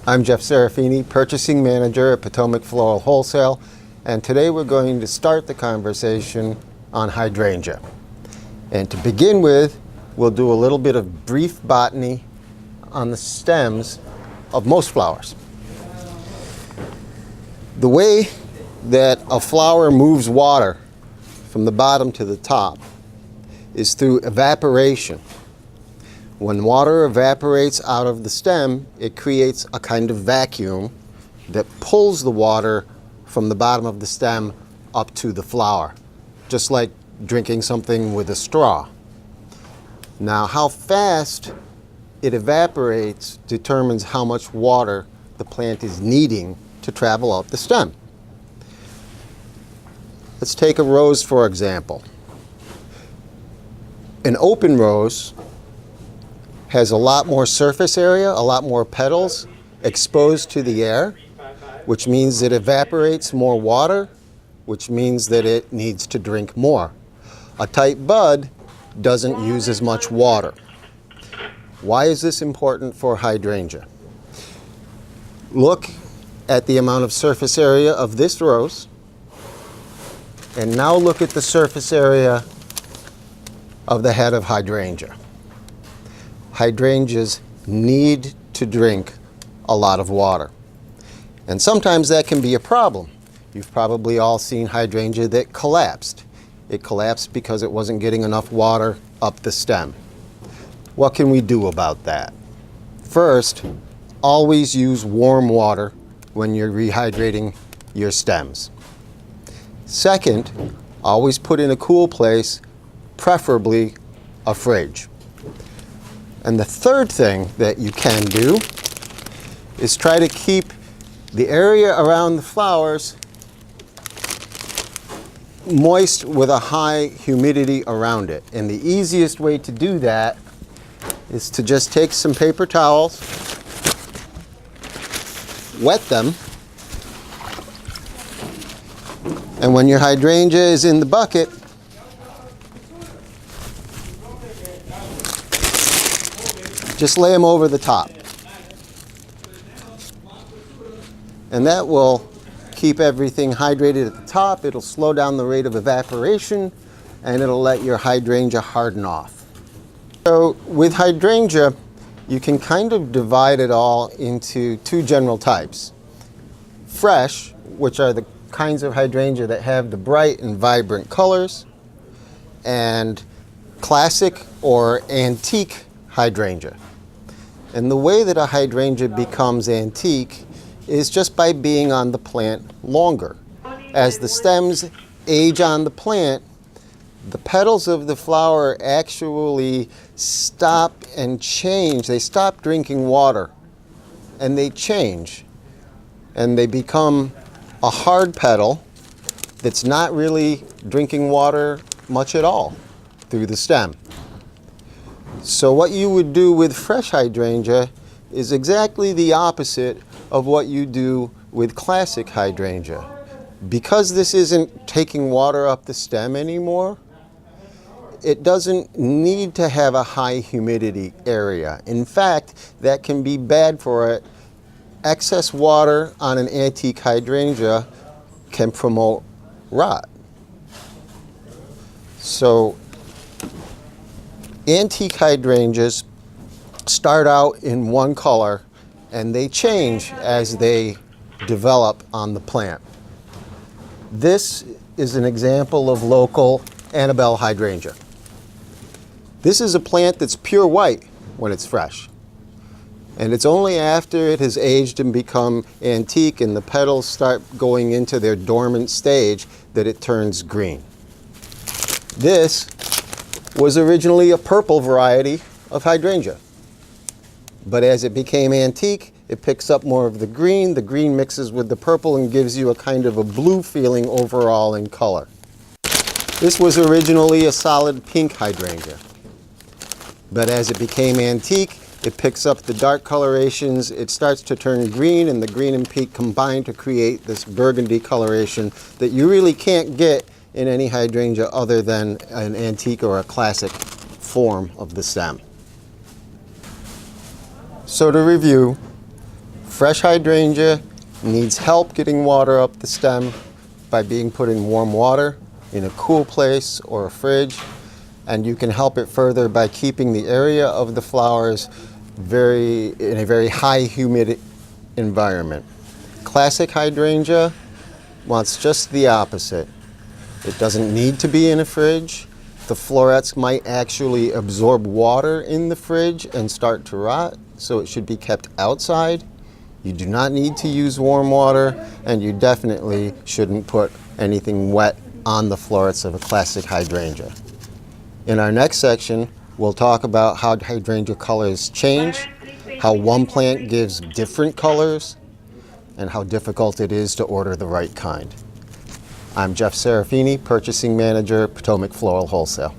I'm Jeff Serafini, Purchasing Manager at Potomac Floral Wholesale, and today we're going to start the conversation on hydrangea. And to begin with, we'll do a little bit of brief botany on the stems of most flowers. The way that a flower moves water from the bottom to the top is through evaporation. When water evaporates out of the stem, it creates a kind of vacuum that pulls the water from the bottom of the stem up to the flower, just like drinking something with a straw. Now, how fast it evaporates determines how much water the plant is needing to travel up the stem. Let's take a rose, for example. An open rose has a lot more surface area, a lot more petals exposed to the air, which means it evaporates more water, which means that it needs to drink more. A tight bud doesn't use as much water. Why is this important for hydrangea? Look at the amount of surface area of this rose, and now look at the surface area of the head of hydrangea. Hydrangeas need to drink a lot of water. And sometimes that can be a problem. You've probably all seen hydrangea that collapsed. It collapsed because it wasn't getting enough water up the stem. What can we do about that? First, always use warm water when you're rehydrating your stems. Second, always put in a cool place, preferably a fridge. And the third thing that you can do is try to keep the area around the flowers moist with a high humidity around it. And the easiest way to do that is to just take some paper towels, wet them, and when your hydrangea is in the bucket, just lay them over the top. And that will keep everything hydrated at the top. It'll slow down the rate of evaporation, and it'll let your hydrangea harden off. So with hydrangea, you can kind of divide it all into two general types. Fresh, which are the kinds of hydrangea that have the bright and vibrant colors, and classic or antique hydrangea. And the way that a hydrangea becomes antique is just by being on the plant longer. As the stems age on the plant, the petals of the flower actually stop and change. They stop drinking water and they change. And they become a hard petal that's not really drinking water much at all through the stem. So what you would do with fresh hydrangea is exactly the opposite of what you do with classic hydrangea. Because this isn't taking water up the stem anymore, it doesn't need to have a high humidity area. In fact, that can be bad for it. Excess water on an antique hydrangea can promote rot. So antique hydrangeas start out in one color and they change as they develop on the plant. This is an example of local Annabelle hydrangea. This is a plant that's pure white when it's fresh. And it's only after it has aged and become antique and the petals start going into their dormant stage that it turns green. This was originally a purple variety of hydrangea. But as it became antique, it picks up more of the green mixes with the purple and gives you a kind of a blue feeling overall in color. This was originally a solid pink hydrangea. But as it became antique, it picks up the dark colorations, it starts to turn green, and the green and pink combine to create this burgundy coloration that you really can't get in any hydrangea other than an antique or a classic form of the stem. So to review, fresh hydrangea needs help getting water up the stem by being put in warm water in a cool place or a fridge, and you can help it further by keeping the area of the flowers in a very high humid environment. Classic hydrangea wants just the opposite. It doesn't need to be in a fridge. The florets might actually absorb water in the fridge and start to rot, so it should be kept outside. You do not need to use warm water, and you definitely shouldn't put anything wet on the florets of a classic hydrangea. In our next section, we'll talk about how hydrangea colors change, how one plant gives different colors, and how difficult it is to order the right kind. I'm Jeff Serafini, Purchasing Manager, Potomac Floral Wholesale.